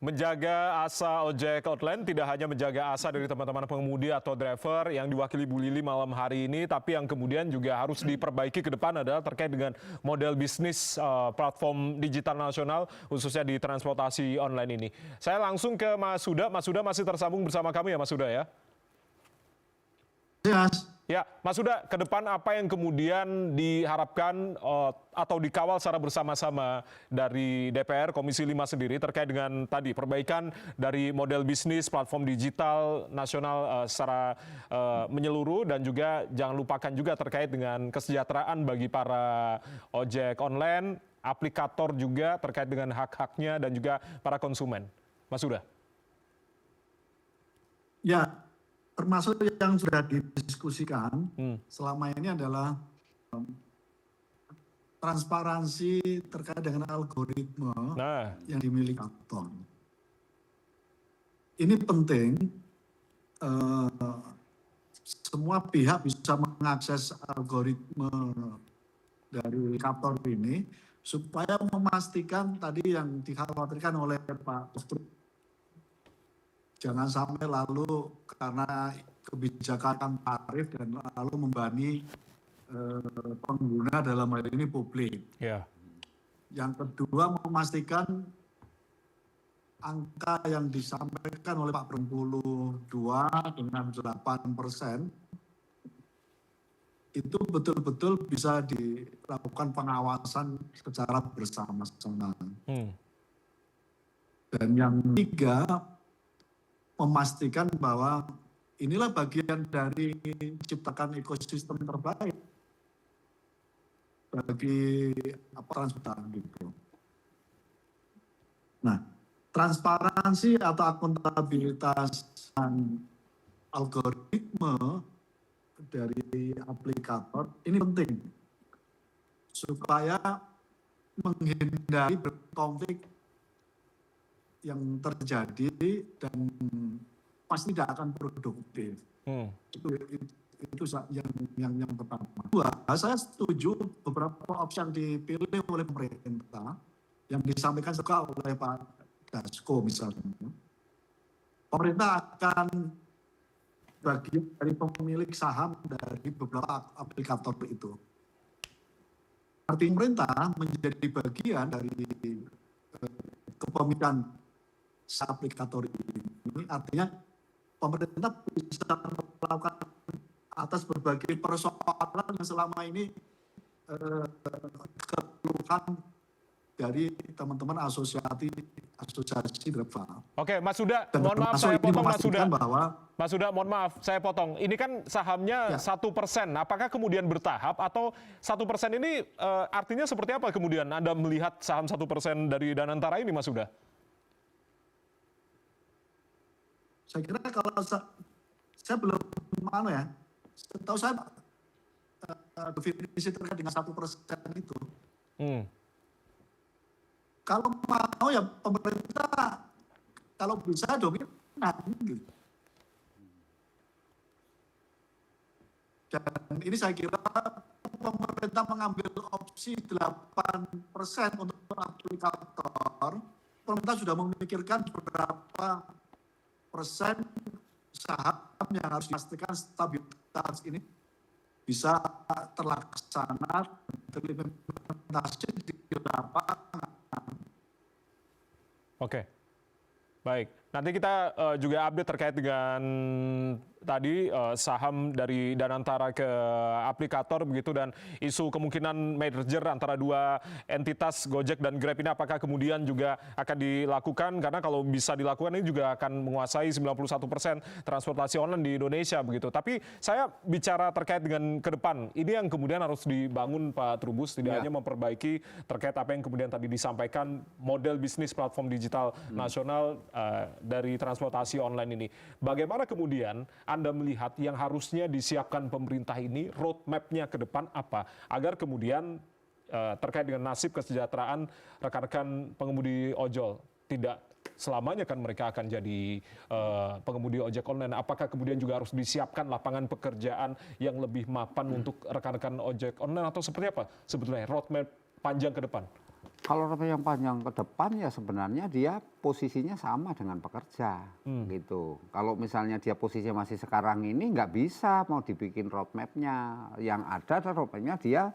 Menjaga asa ojek online tidak hanya menjaga asa dari teman-teman pengemudi atau driver yang diwakili Bu Lili malam hari ini, tapi yang kemudian juga harus diperbaiki ke depan adalah terkait dengan model bisnis platform digital nasional, khususnya di transportasi online ini. Saya langsung ke Mas Huda. Mas Huda masih tersambung bersama kami ya, Mas Huda ya? Yes. Ya, Mas Huda, ke depan apa yang kemudian diharapkan atau dikawal secara bersama-sama dari DPR Komisi 5 sendiri terkait dengan tadi perbaikan dari model bisnis platform digital nasional secara menyeluruh, dan juga jangan lupakan juga terkait dengan kesejahteraan bagi para ojek online, aplikator juga terkait dengan hak-haknya dan juga para konsumen. Mas Huda. Ya, termasuk yang sudah didiskusikan selama ini adalah transparansi terkait dengan algoritma yang dimiliki Apton. Ini penting, semua pihak bisa mengakses algoritma dari Apton ini supaya memastikan tadi yang dikhawatirkan oleh Pak Dr. Jangan sampai lalu karena kebijakan tarif dan lalu membebani pengguna dalam hal ini publik. Yeah. Yang kedua, memastikan angka yang disampaikan oleh Pak Bengkulu 2 dengan 8% itu betul-betul bisa dilakukan pengawasan secara bersama-sama. Dan yang ketiga, memastikan bahwa inilah bagian dari menciptakan ekosistem terbaik bagi transportasi gitu. Nah, transparansi atau akuntabilitas algoritma dari aplikator ini penting supaya menghindari berkonflik yang terjadi dan pasti tidak akan produktif. Itu yang pertama. Dua, saya setuju beberapa opsi yang dipilih oleh pemerintah yang disampaikan juga oleh Pak Dasko misalnya. Pemerintah akan bagian dari pemilik saham dari beberapa aplikator itu. Artinya pemerintah menjadi bagian dari kepemilikan aplikator ini, artinya pemerintah bisa melakukan atas berbagai persoalan yang selama ini keluhan dari teman-teman asosiasi driver. Oke, Mas Huda, mohon maaf saya potong Mas Huda. Mas Huda, mohon maaf saya potong. Ini kan sahamnya 1%. Apakah kemudian bertahap atau 1% ini artinya seperti apa kemudian Anda melihat saham 1% dari Danantara ini, Mas Huda? Saya kira kalau saya belum setahu saya definisi terkait dengan 1% itu. Kalau mau ya pemerintah kalau bisa dominan gitu. Dan ini saya kira pemerintah mengambil opsi 8% untuk aplikator. Pemerintah sudah memikirkan berapa persen saham yang harus dipastikan stabilitas ini bisa terlaksana terimplementasi di lapangan. Oke, baik. Nanti kita juga update terkait dengan tadi saham dari Danantara ke aplikator begitu, dan isu kemungkinan merger antara dua entitas Gojek dan Grab ini apakah kemudian juga akan dilakukan, karena kalau bisa dilakukan ini juga akan menguasai 91% transportasi online di Indonesia begitu. Tapi saya bicara terkait dengan ke depan, ini yang kemudian harus dibangun Pak Trubus, tidak hanya memperbaiki terkait apa yang kemudian tadi disampaikan model bisnis platform digital nasional dari transportasi online ini. Bagaimana kemudian Anda melihat yang harusnya disiapkan pemerintah ini, roadmap-nya ke depan apa? Agar kemudian terkait dengan nasib kesejahteraan rekan-rekan pengemudi ojol, tidak selamanya kan mereka akan jadi pengemudi ojek online. Apakah kemudian juga harus disiapkan lapangan pekerjaan yang lebih mapan untuk rekan-rekan ojek online, atau seperti apa sebetulnya roadmap panjang ke depan? Kalau yang panjang ke depan ya sebenarnya dia posisinya sama dengan pekerja gitu. Kalau misalnya dia posisinya masih sekarang ini nggak bisa mau dibikin roadmap-nya. Yang ada adalah roadmap-nya dia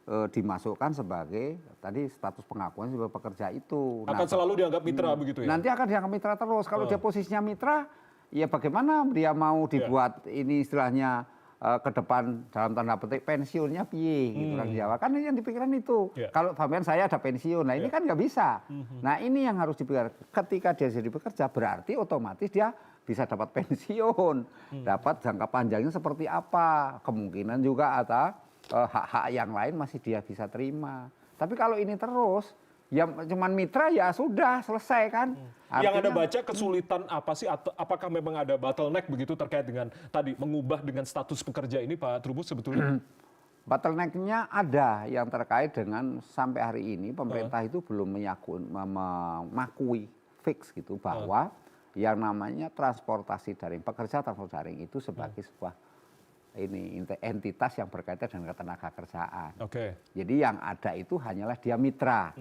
dimasukkan sebagai tadi status pengakuan sebagai pekerja itu. Akan selalu dianggap mitra begitu ya? Nanti akan dianggap mitra terus. Kalau dia posisinya mitra, ya bagaimana dia mau dibuat ini istilahnya ke depan dalam tanda petik pensiunnya piye gitu orang Jawa. Kan yang dipikirkan itu. Kalau sampean saya ada pensiun, nah ini kan nggak bisa. Nah ini yang harus dipikirkan. Ketika dia jadi pekerja berarti otomatis dia bisa dapat pensiun, dapat jangka panjangnya seperti apa. Kemungkinan juga ada hak-hak yang lain masih dia bisa terima. Tapi kalau ini terus, ya cuman mitra ya sudah selesai kan. Yang Anda baca kesulitan apa sih? Atau apakah memang ada bottleneck begitu terkait dengan tadi mengubah dengan status pekerja ini Pak Trubus sebetulnya? Bottleneck-nya ada yang terkait dengan sampai hari ini pemerintah itu belum mengakui fix gitu bahwa yang namanya transportasi daring, pekerja transportasi daring itu sebagai sebuah entitas yang berkaitan dengan ketenaga kerjaan. Jadi yang ada itu hanyalah dia mitra,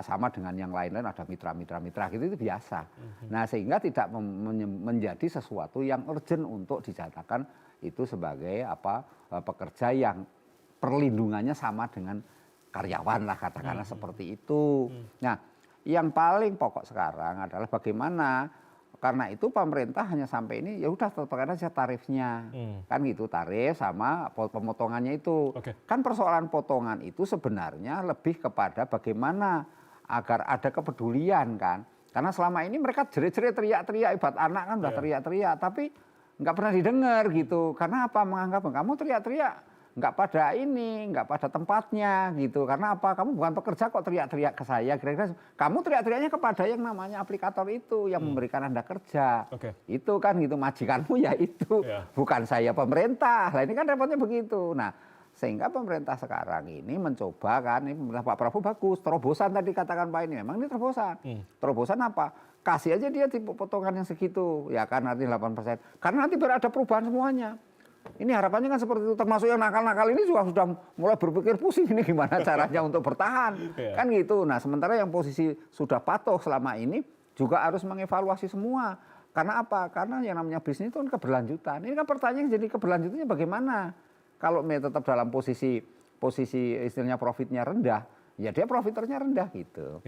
sama dengan yang lain-lain ada mitra gitu itu biasa. Nah sehingga tidak menjadi sesuatu yang urgent untuk dinyatakan itu sebagai pekerja yang perlindungannya sama dengan karyawan lah katakanlah seperti itu. Nah yang paling pokok sekarang adalah bagaimana. Karena itu pemerintah hanya sampai ini ya udah tetapkan aja tarifnya. Kan gitu tarif sama pemotongannya itu. Kan persoalan potongan itu sebenarnya lebih kepada bagaimana agar ada kepedulian kan. Karena selama ini mereka jerit-jerit teriak-teriak ibarat anak kan udah teriak-teriak tapi nggak pernah didengar gitu. Karena apa menganggap kamu teriak-teriak nggak pada tempatnya gitu. Karena apa? Kamu bukan pekerja kok teriak-teriak ke saya. Kira-kira kamu teriak-teriaknya kepada yang namanya aplikator itu yang memberikan Anda kerja. Itu kan gitu majikanmu ya itu. Bukan saya pemerintah. Lah ini kan repotnya begitu. Nah, sehingga pemerintah sekarang ini mencoba kan ini pemerintah Pak Prabowo bagus. Terobosan tadi katakan Pak ini memang ini terobosan. Terobosan apa? Kasih aja dia potongan yang segitu. Ya kan nanti 8%. Karena nanti biar ada perubahan semuanya. Ini harapannya kan seperti itu, termasuk yang nakal-nakal ini juga sudah mulai berpikir pusing ini gimana caranya untuk bertahan. Kan gitu. Nah sementara yang posisi sudah patuh selama ini juga harus mengevaluasi semua. Karena apa? Karena yang namanya bisnis itu kan keberlanjutan. Ini kan pertanyaan jadi keberlanjutannya bagaimana? Kalau tetap dalam posisi istilahnya profitnya rendah, ya dia profiternya rendah gitu.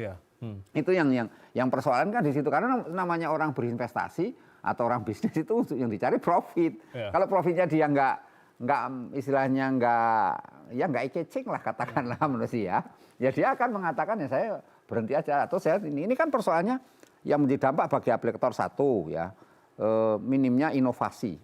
Itu yang persoalan kan di situ. Karena namanya orang berinvestasi, atau orang bisnis itu yang dicari profit. Kalau profitnya dia nggak istilahnya nggak eye-catching lah katakanlah manusia, ya dia akan mengatakan ya saya berhenti aja atau saya ini kan persoalannya yang menjadi dampak bagi aplikator satu ya minimnya inovasi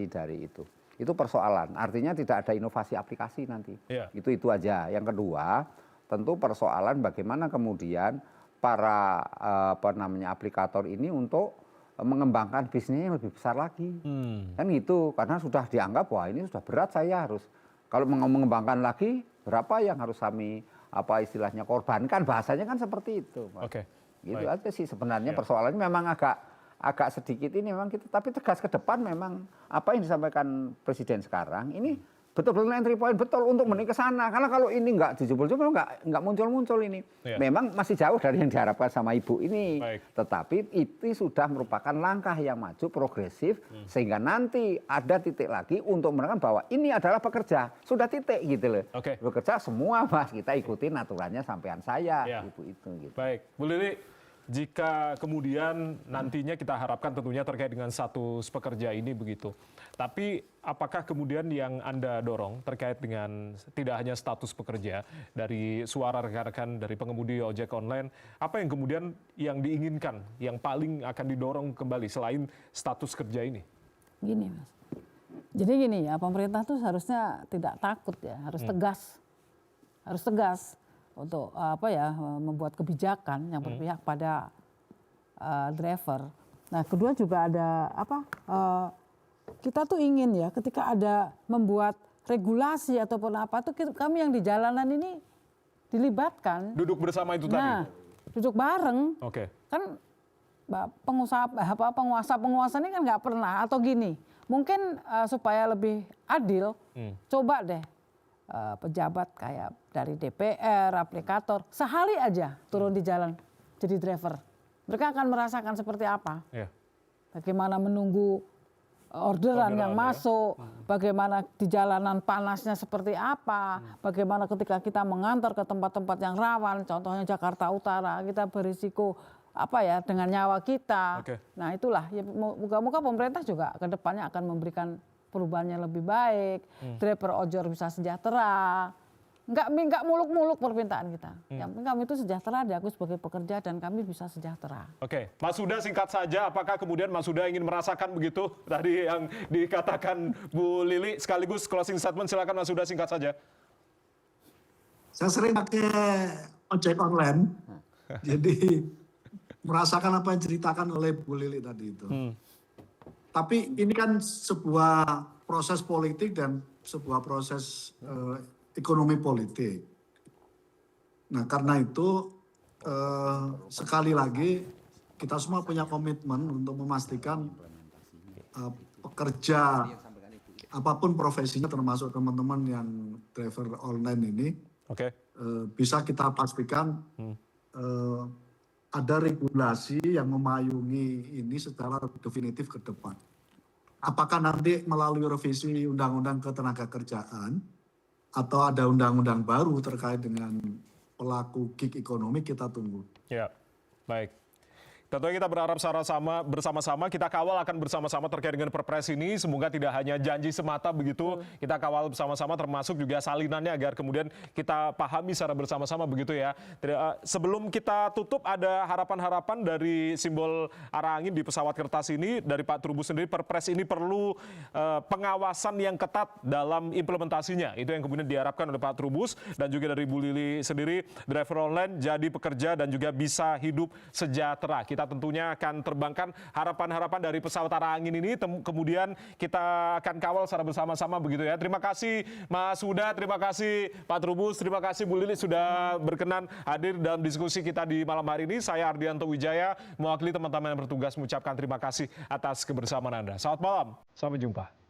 dari itu persoalan. Artinya tidak ada inovasi aplikasi nanti. Itu aja. Yang kedua tentu persoalan bagaimana kemudian para aplikator ini untuk mengembangkan bisnisnya yang lebih besar lagi. Kan gitu, karena sudah dianggap wah ini sudah berat saya harus kalau mengembangkan lagi berapa yang harus kami istilahnya korbankan, bahasanya kan seperti itu. Gitu aja sih sebenarnya persoalannya memang agak sedikit ini memang kita tapi tegas ke depan memang apa yang disampaikan Presiden sekarang ini betul-betul entry point betul untuk menuju ke sana. Karena kalau ini nggak dijebol-jebol nggak muncul-muncul ini. Memang masih jauh dari yang diharapkan sama Ibu ini. Tetapi itu sudah merupakan langkah yang maju progresif sehingga nanti ada titik lagi untuk menekan bahwa ini adalah pekerja. Sudah titik gitu loh. Bekerja semua Mas kita ikutin aturannya sampean saya Ibu itu gitu. Baik, Bu Lili, jika kemudian nantinya kita harapkan tentunya terkait dengan status pekerja ini begitu. Tapi apakah kemudian yang Anda dorong terkait dengan tidak hanya status pekerja dari suara rekan-rekan dari pengemudi ojek online, apa yang kemudian yang diinginkan, yang paling akan didorong kembali selain status kerja ini? Gini Mas, jadi gini ya pemerintah tuh harusnya tidak takut ya, harus tegas untuk membuat kebijakan yang berpihak pada driver. Nah kedua juga ada kita tuh ingin ya ketika ada membuat regulasi ataupun apa tuh kami yang di jalanan ini dilibatkan. Duduk bersama itu tadi? Nah duduk bareng. Kan penguasa ini kan nggak pernah atau gini. Mungkin supaya lebih adil, coba deh pejabat kayak dari DPR, aplikator, sehari aja turun di jalan jadi driver. Mereka akan merasakan seperti apa. Iya. Bagaimana menunggu orderan yang ya. masuk, bagaimana di jalanan panasnya seperti apa, bagaimana ketika kita mengantar ke tempat-tempat yang rawan, contohnya Jakarta Utara, kita berisiko apa ya dengan nyawa kita. Oke. Nah itulah, ya, moga-moga pemerintah juga ke depannya akan memberikan perubahan yang lebih baik, driver ojol bisa sejahtera, nggak muluk-muluk permintaan kita. Yang penting kami itu sejahtera, diakui sebagai pekerja dan kami bisa sejahtera. Oke, Mas Huda singkat saja, apakah kemudian Mas Huda ingin merasakan begitu tadi yang dikatakan Bu Lili, sekaligus closing statement, silakan Mas Huda singkat saja. Saya sering pakai ojek online, jadi merasakan apa yang diceritakan oleh Bu Lili tadi itu. Tapi ini kan sebuah proses politik dan sebuah proses ekonomi politik. Nah karena itu sekali lagi kita semua punya komitmen untuk memastikan pekerja apapun profesinya termasuk teman-teman yang driver online ini bisa kita pastikan ada regulasi yang memayungi ini secara definitif ke depan. Apakah nanti melalui revisi Undang-Undang Ketenagakerjaan atau ada undang-undang baru terkait dengan pelaku gig ekonomi, kita tunggu. Ya, baik. Tentunya kita berharap bersama-sama kita kawal akan bersama-sama terkait dengan Perpres ini. Semoga tidak hanya janji semata begitu, kita kawal bersama-sama termasuk juga salinannya agar kemudian kita pahami secara bersama-sama begitu ya. Sebelum kita tutup ada harapan-harapan dari simbol arah angin di pesawat kertas ini dari Pak Trubus sendiri. Perpres ini perlu pengawasan yang ketat dalam implementasinya. Itu yang kemudian diharapkan oleh Pak Trubus dan juga dari Bu Lili sendiri, driver online jadi pekerja dan juga bisa hidup sejahtera. Kita tentunya akan terbangkan harapan-harapan dari pesawat arah angin ini, kemudian kita akan kawal secara bersama-sama begitu ya. Terima kasih Mas Huda, terima kasih Pak Trubus, terima kasih Bu Lili sudah berkenan hadir dalam diskusi kita di malam hari ini. Saya Ardianto Wijaya, mewakili teman-teman yang bertugas mengucapkan terima kasih atas kebersamaan Anda. Selamat malam, sampai jumpa.